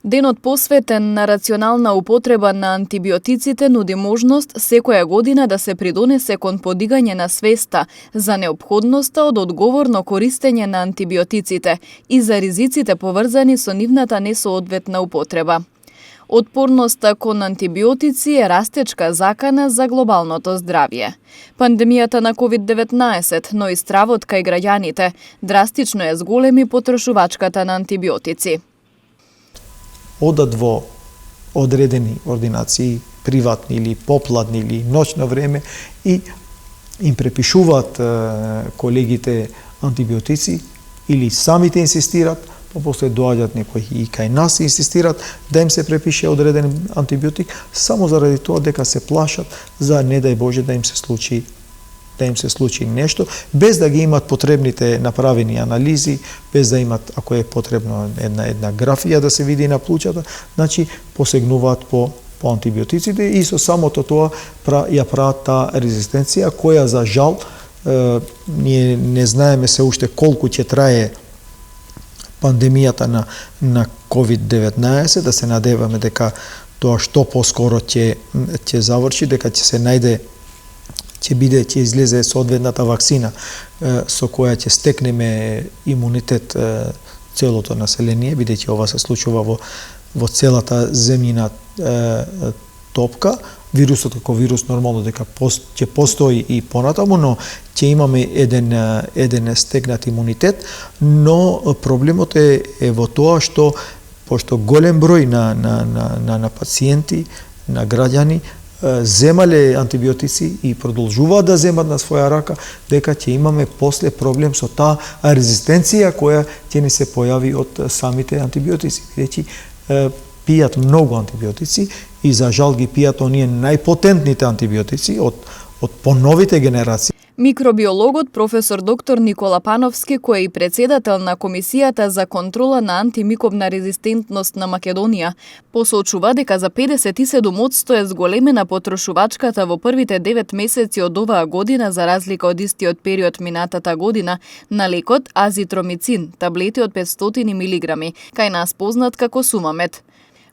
Денот посветен на рационална употреба на антибиотиците нуди можност секоја година да се придонесе кон подигање на свеста за неопходноста од одговорно користење на антибиотиците и за ризиците поврзани со нивната несоодветна употреба. Отпорноста кон антибиотици е растечка закана за глобалното здравје. Пандемијата на COVID-19, но и стравот кај граѓаните, драстично ја зголеми потрошувачката на антибиотици. Одат во одредени ординации, приватни или попладни или ноќно време и им препишуваат колегите антибиотици или самите инсистират, после доаѓаат некои и кај нас инсистират да им се препише одреден антибиотик само заради тоа дека се плашат за не дај Боже да им се случи нешто, без да ги имат потребните направени анализи, без да имат, ако е потребно, една графија да се види на плуќата, значи посегнуваат по антибиотиците и со самото тоа ја прават таа резистенција, која за жал ние не знаеме се уште колку ќе трае пандемијата на COVID-19, да се надеваме дека тоа што поскоро ќе заврши, дека ќе излезе соодветната вакцина со која ќе стекнеме имунитет целото население, бидејќи ова се случува во целата земјина топка. Вирусот како вирус нормално дека ќе постои и понатаму, но ќе имаме еден стегнат имунитет, но проблемот е во тоа што пошто голем број на пациенти, на граѓани земале антибиотици и продолжуваат да земат на своја рака, дека ќе имаме после проблем со таа резистенција која ќе ни се појави од самите антибиотици, бидејќи пијат многу антибиотици и за жал ги пијат оние најпотентните антибиотици од поновите генерации. Микробиологот професор доктор Никола Пановски, кој е и председател на Комисијата за контрола на антимикробна резистентност на Македонија, посочува дека за 57% е зголемена потрошувачката во првите 9 месеци од оваа година за разлика од истиот период минатата година на лекот азитромицин, таблети од 500 мг, кај нас познат како Сумамет.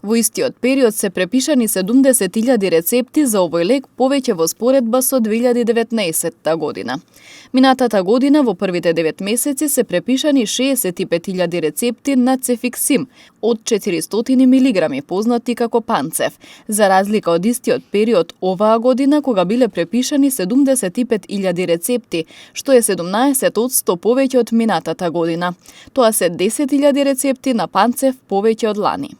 Во истиот период се препишани 70.000 рецепти за овој лек, повеќе во споредба со 2019 година. Минатата година во првите 9 месеци се препишани 65.000 рецепти на цефиксим од 400 мг, познати како Панцев, за разлика од истиот период оваа година кога биле препишани 75.000 рецепти, што е 17% повеќе од минатата година. Тоа се 10.000 рецепти на Панцев повеќе од лани.